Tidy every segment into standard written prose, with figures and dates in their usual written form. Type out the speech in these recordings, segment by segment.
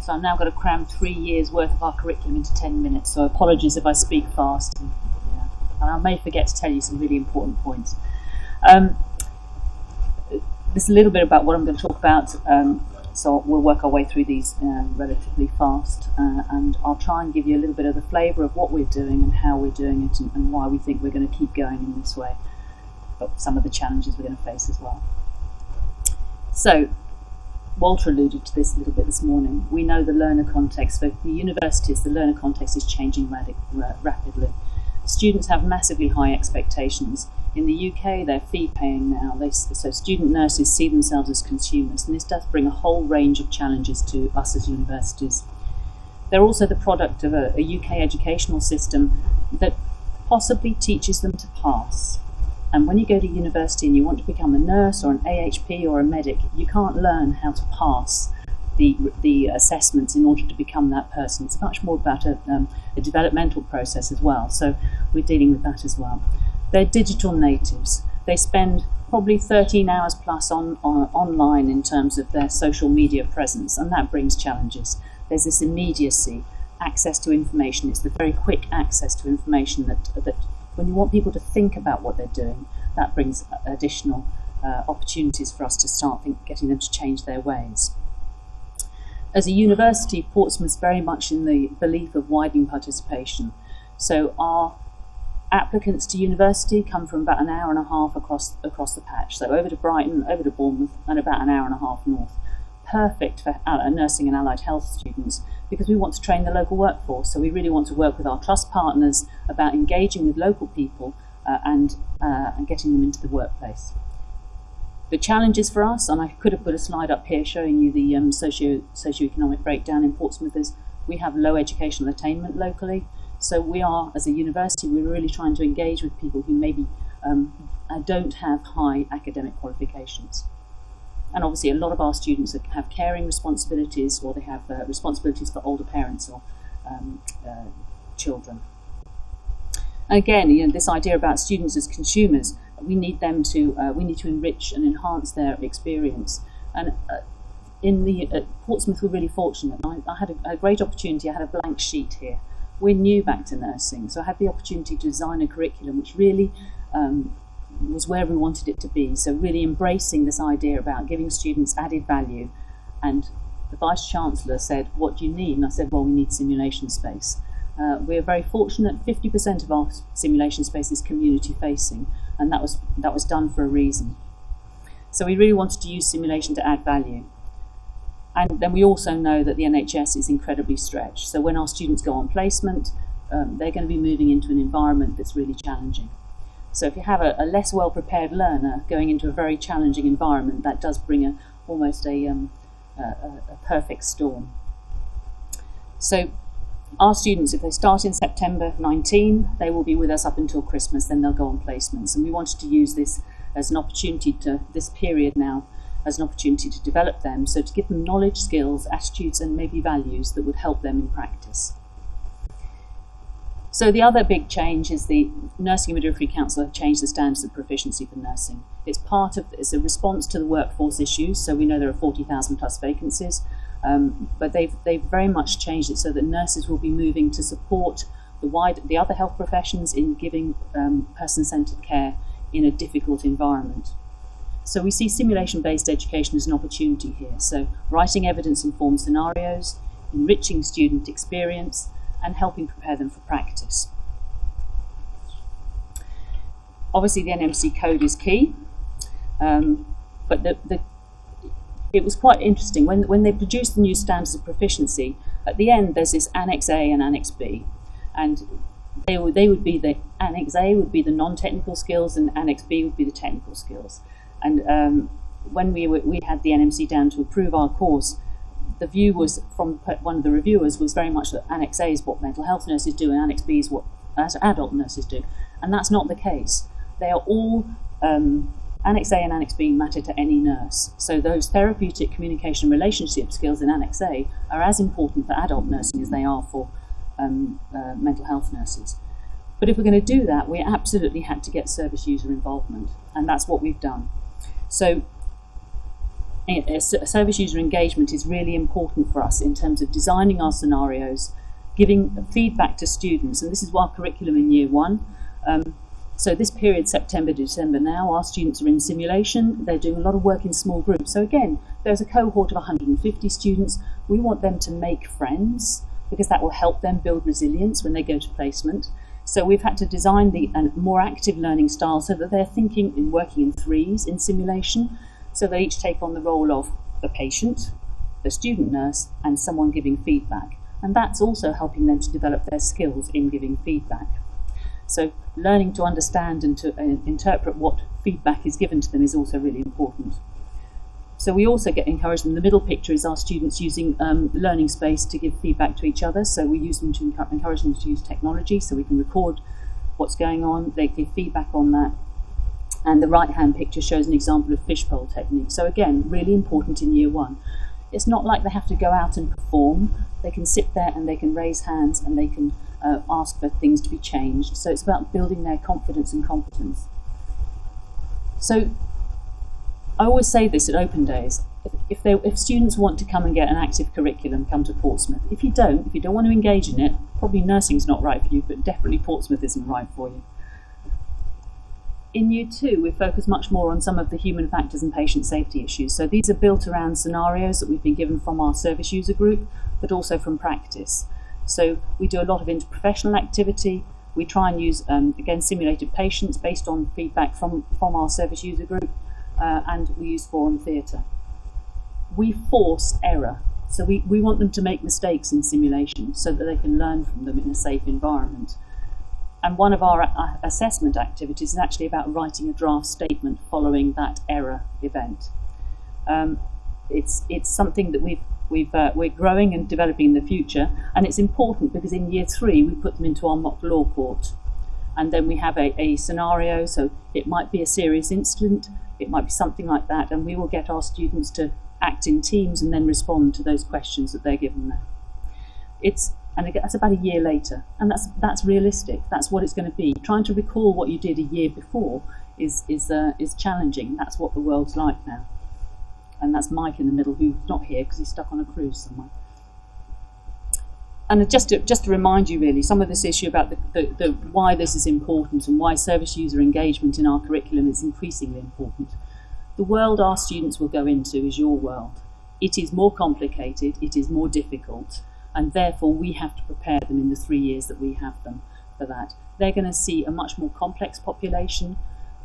so I'm now going to cram 3 years worth of our curriculum into 10 minutes, so apologies if I speak fast. And I may forget to tell you some really important points. This is a little bit about what I'm going to talk about, so we'll work our way through these relatively fast, and I'll try and give you a little bit of the flavour of what we're doing and how we're doing it, and why we think we're going to keep going in this way, but some of the challenges we're going to face as well. So, Walter alluded to this a little bit this morning. We know the learner context. For the universities, the learner context is changing rapidly. Students have massively high expectations. In the UK, they're fee-paying now, so student nurses see themselves as consumers, and this does bring a whole range of challenges to us as universities. They're also the product of a UK educational system that possibly teaches them to pass. And when you go to university and you want to become a nurse or an AHP or a medic, you can't learn how to pass the assessments in order to become that person. It's much more about a developmental process as well, so we're dealing with that as well. They're digital natives. They spend probably 13 hours plus online in terms of their social media presence, and that brings challenges. There's this immediacy, access to information. It's the very quick access to information that when you want people to think about what they're doing, that brings additional opportunities for us to start getting them to change their ways. As a university, Portsmouth's very much in the belief of widening participation. So our applicants to university come from about an hour and a half across the patch. So over to Brighton, over to Bournemouth, and about an hour and a half north. Perfect for nursing and allied health students, because we want to train the local workforce. So we really want to work with our trust partners about engaging with local people and getting them into the workplace. The challenges for us, and I could have put a slide up here showing you the socioeconomic breakdown in Portsmouth, is we have low educational attainment locally. So we are, as a university, we're really trying to engage with people who maybe don't have high academic qualifications. And obviously a lot of our students have caring responsibilities, or they have responsibilities for older parents or children. And again, this idea about students as consumers, we need to enrich and enhance their experience. And at Portsmouth, we're really fortunate. I had a great opportunity. I had a blank sheet here. We're new back to nursing, so I had the opportunity to design a curriculum which really was where we wanted it to be. So really embracing this idea about giving students added value. And the Vice-Chancellor said, "What do you need?" And I said, "Well, we need simulation space." We're very fortunate. 50% of our simulation space is community-facing, and that was done for a reason. So we really wanted to use simulation to add value. And then we also know that the NHS is incredibly stretched. So when our students go on placement, they're going to be moving into an environment that's really challenging. So if you have a less well-prepared learner going into a very challenging environment, that does bring almost a perfect storm. So our students, if they start in September 19, they will be with us up until Christmas, then they'll go on placements. And we wanted to use this as an opportunity this period now, as an opportunity to develop them, so to give them knowledge, skills, attitudes, and maybe values that would help them in practice. So the other big change is the Nursing and Midwifery Council have changed the standards of proficiency for nursing. It's a response to the workforce issues, so we know there are 40,000 plus vacancies, but they've very much changed it so that nurses will be moving to support the other health professions in giving person-centred care in a difficult environment. So we see simulation-based education as an opportunity here. So writing evidence-informed scenarios, enriching student experience, and helping prepare them for practice. Obviously the NMC code is key, but it was quite interesting. When they produced the new standards of proficiency, at the end there's this Annex A and Annex B, and they would be the Annex A would be the non-technical skills and Annex B would be the technical skills. And when we had the NMC down to approve our course, the view was from one of the reviewers was very much that Annex A is what mental health nurses do and Annex B is what adult nurses do, and that's not the case. They are all Annex A and Annex B matter to any nurse. So those therapeutic communication and relationship skills in Annex A are as important for adult nursing as they are for mental health nurses. But if we're going to do that, we absolutely had to get service user involvement, and that's what we've done. So service user engagement is really important for us in terms of designing our scenarios, giving feedback to students, and this is our curriculum in year 1. So this period, September to December now, our students are in simulation. They're doing a lot of work in small groups. So again, there's a cohort of 150 students. We want them to make friends because that will help them build resilience when they go to placement. So we've had to design a more active learning style so that they're thinking and working in threes in simulation. So they each take on the role of the patient, the student nurse, and someone giving feedback. And that's also helping them to develop their skills in giving feedback. So learning to understand and to interpret what feedback is given to them is also really important. So we also encourage them. The middle picture is our students using learning space to give feedback to each other. So we use them to encourage them to use technology so we can record what's going on. They give feedback on that. And the right-hand picture shows an example of fishbowl technique. So again, really important in year 1. It's not like they have to go out and perform. They can sit there and they can raise hands and they can ask for things to be changed. So it's about building their confidence and competence. So I always say this at open days. If students want to come and get an active curriculum, come to Portsmouth. If you don't want to engage in it, probably nursing's not right for you, but definitely Portsmouth isn't right for you. In year 2, we focus much more on some of the human factors and patient safety issues. So these are built around scenarios that we've been given from our service user group, but also from practice. So we do a lot of interprofessional activity. We try and use, again, simulated patients based on feedback from our service user group, and we use forum theatre. We force error. So we want them to make mistakes in simulation so that they can learn from them in a safe environment. And one of our assessment activities is actually about writing a draft statement following that error event. It's something that we're growing and developing in the future, and it's important because in year 3 we put them into our mock law court, and then we have a scenario. So it might be a serious incident, it might be something like that, and we will get our students to act in teams and then respond to those questions that they're given there. And again, that's about a year later, and that's realistic. That's what it's going to be. Trying to recall what you did a year before is challenging. That's what the world's like now. And that's Mike in the middle, who's not here because he's stuck on a cruise somewhere. And just to remind you, really, some of this issue about the why this is important and why service user engagement in our curriculum is increasingly important. The world our students will go into is your world. It is more complicated. It is more difficult. And therefore we have to prepare them in the 3 years that we have them for that. They're going to see a much more complex population.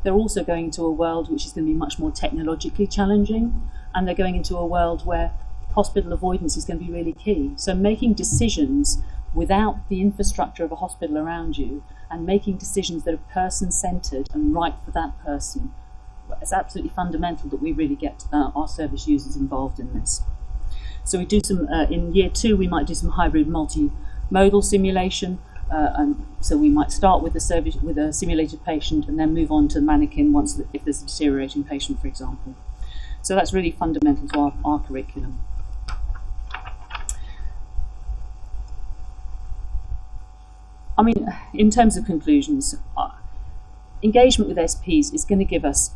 They're also going into a world which is going to be much more technologically challenging, and they're going into a world where hospital avoidance is going to be really key. So making decisions without the infrastructure of a hospital around you and making decisions that are person-centred and right for that person, it's absolutely fundamental that we really get our service users involved in this. So we do some, in year 2, we might do some hybrid multimodal simulation. And so we might start with a simulated patient and then move on to the mannequin if there's a deteriorating patient, for example. So that's really fundamental to our curriculum. I mean, in terms of conclusions, engagement with SPs is going to give us,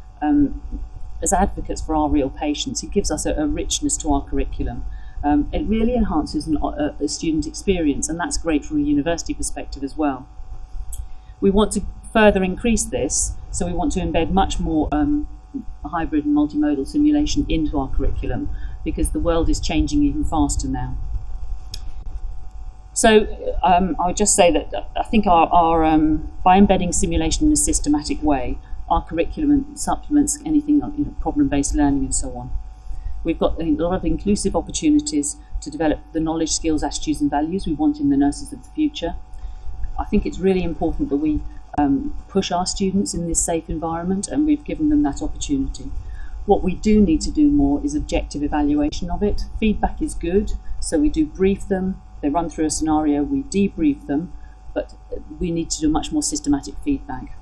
as advocates for our real patients, it gives us a richness to our curriculum. It really enhances a student experience, and that's great from a university perspective as well. We want to further increase this, so we want to embed much more hybrid and multimodal simulation into our curriculum, because the world is changing even faster now. So I would just say that I think by embedding simulation in a systematic way, our curriculum supplements anything like problem-based learning and so on. We've got a lot of inclusive opportunities to develop the knowledge, skills, attitudes and values we want in the nurses of the future. I think it's really important that we push our students in this safe environment, and we've given them that opportunity. What we do need to do more is objective evaluation of it. Feedback is good, so we do brief them, they run through a scenario, we debrief them, but we need to do much more systematic feedback.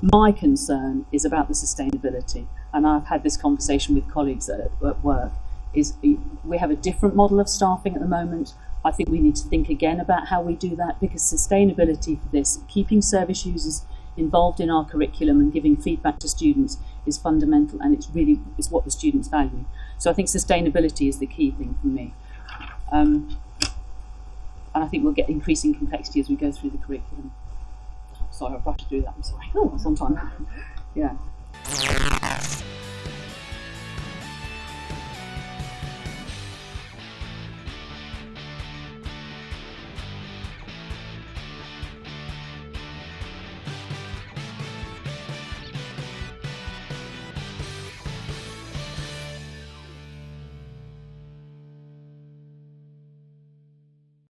My concern is about the sustainability, and I've had this conversation with colleagues at work, is we have a different model of staffing at the moment. I think we need to think again about how we do that, because sustainability for this, keeping service users involved in our curriculum and giving feedback to students, is fundamental, and it's what the students value. So I think sustainability is the key thing for me. And I think we'll get increasing complexity as we go through the curriculum. Sorry, I've rushed through that, I'm sorry. Oh, that's on time. Yeah.